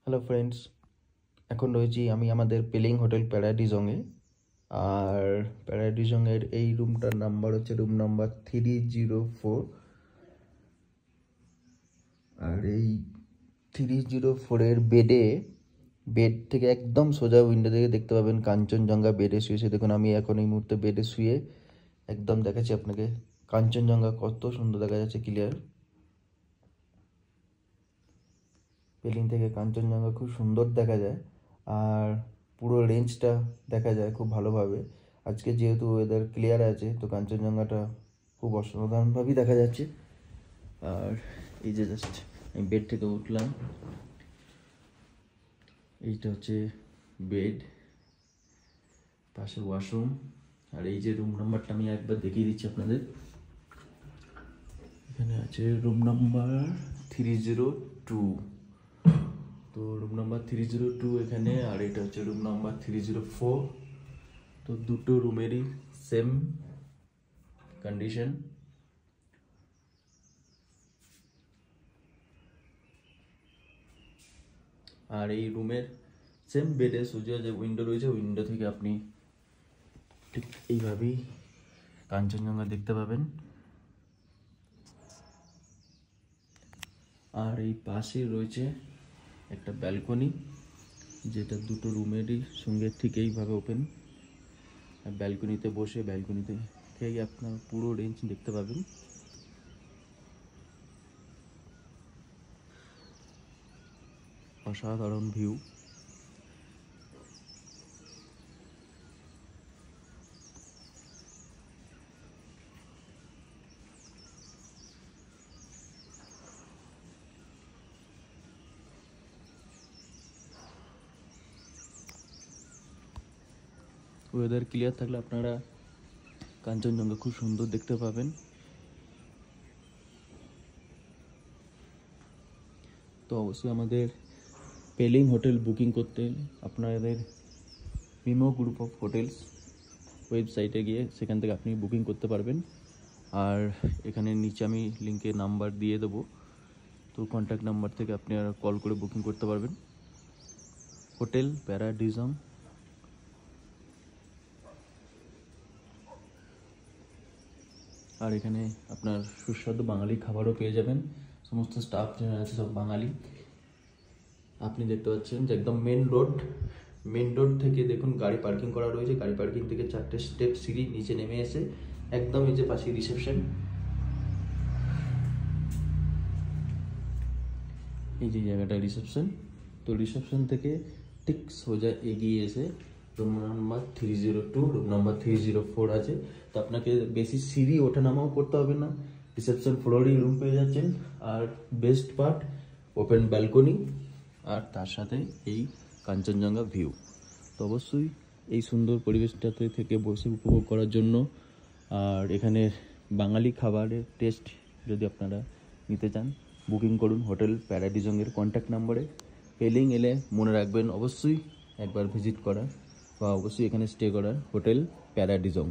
Hello friends, এখন রয়েছি আমি আমাদের পেলিং হোটেল প্যারাডিজংয়ে। আর প্যারাডিজংয়ের এই রুমটার নাম্বার হচ্ছে রুম নাম্বার 304। আর এই 304-এর বেড থেকে একদম সোজা উইন্ডো থেকে দেখতে পাবেন কাঞ্চনজঙ্ঘা। বেডে শুয়েছে দেখুন, আমি এখন এই মুহূর্তে বেডে শুয়ে একদম দেখাচ্ছি আপনাকে কাঞ্চনজঙ্ঘা কত সুন্দর দেখা যাচ্ছে ক্লিয়ার। পেলিং থেকে কাঞ্চনজঙ্ঘা খুব সুন্দর দেখা যায়, আর পুরো রেঞ্জটা দেখা যায় খুব ভালোভাবে। আজকে যেহেতু ওয়েদার ক্লিয়ার আছে তো কাঞ্চনজঙ্ঘাটা খুব অসাধারণভাবেই দেখা যাচ্ছে। আর এই যে জাস্ট আমি বেড থেকে উঠলাম, এইটা হচ্ছে বেড, পাশে ওয়াশরুম। আর এই যে রুম নাম্বারটা আমি একবার দেখিয়ে দিচ্ছি আপনাদের। এখানে আছে রুম নাম্বার 302। তো রুম নাম্বার 302 এখানে, আর এটা হচ্ছে রুম নাম্বার 304। তো দুটো রুমেরই সেম কন্ডিশন। আর এই রুমের সেম বেডে সোজা যে উইন্ডো রয়েছে, উইন্ডো থেকে আপনি ঠিক এইভাবেই কাঞ্চনজঙ্ঘা দেখতে পাবেন। আর এই পাশে রয়েছে একটা ব্যালকনি, যেটা দুটো রুমেরই সঙ্গে ঠিক এইভাবে ওপেন। আর ব্যালকনিতে বসে ব্যালকনিতে থেকেই আপনার পুরো রেঞ্জ দেখতে পাবেন। অসাধারণ ভিউ। ওয়েদার ক্লিয়ার থাকলে আপনারা কাঞ্চনজঙ্ঘা খুব সুন্দর দেখতে পাবেন। তো অবশ্যই আমাদের পেলিং হোটেল বুকিং করতে আপনাদের মিমো গ্রুপ অফ হোটেলস ওয়েবসাইটে গিয়ে সেখান থেকে আপনি বুকিং করতে পারবেন। আর এখানে নিচে আমি লিঙ্কে নাম্বার দিয়ে দেবো, তো কন্ট্যাক্ট নাম্বার থেকে আপনি আর কল করে বুকিং করতে পারবেন। হোটেল প্যারাডিজং। আর এখানে আপনার সুস্বাদু বাঙালি খাবারও পেয়ে যাবেন। সমস্ত স্টাফ যারা আছে সব বাঙালি। আপনি দেখতে পাচ্ছেন যে একদম মেন রোড থেকে দেখুন গাড়ি পার্কিং করা রয়েছে। গাড়ি পার্কিং থেকে 4টে স্টেপ সিঁড়ি নিচে নেমে এসে একদম এই যে পাশে রিসেপশন, এই যে জায়গাটা রিসেপশন। তো রিসেপশন থেকে ঠিক সোজা এগিয়ে এসে রুম নাম্বার 302, রুম নাম্বার 304 আছে। তো আপনাকে বেশি সিঁড়ি ওঠা নামাও করতে হবে না, রিসেপশন ফ্লোরেই রুম পেয়ে যাচ্ছেন। আর বেস্ট পার্ট ওপেন ব্যালকনি, আর তার সাথে এই কাঞ্চনজঙ্ঘা ভিউ। তো অবশ্যই এই সুন্দর পরিবেশটাতে থেকে বসে উপভোগ করার জন্য, আর এখানের বাঙালি খাবারের টেস্ট যদি আপনারা নিতে চান, বুকিং করুন হোটেল প্যারাডিজংয়ের কন্ট্যাক্ট নাম্বারে। পেলিং এলে মনে রাখবেন অবশ্যই একবার ভিজিট করার বা অবশ্যই এখানে স্টে করার হোটেল প্যারাডিজং।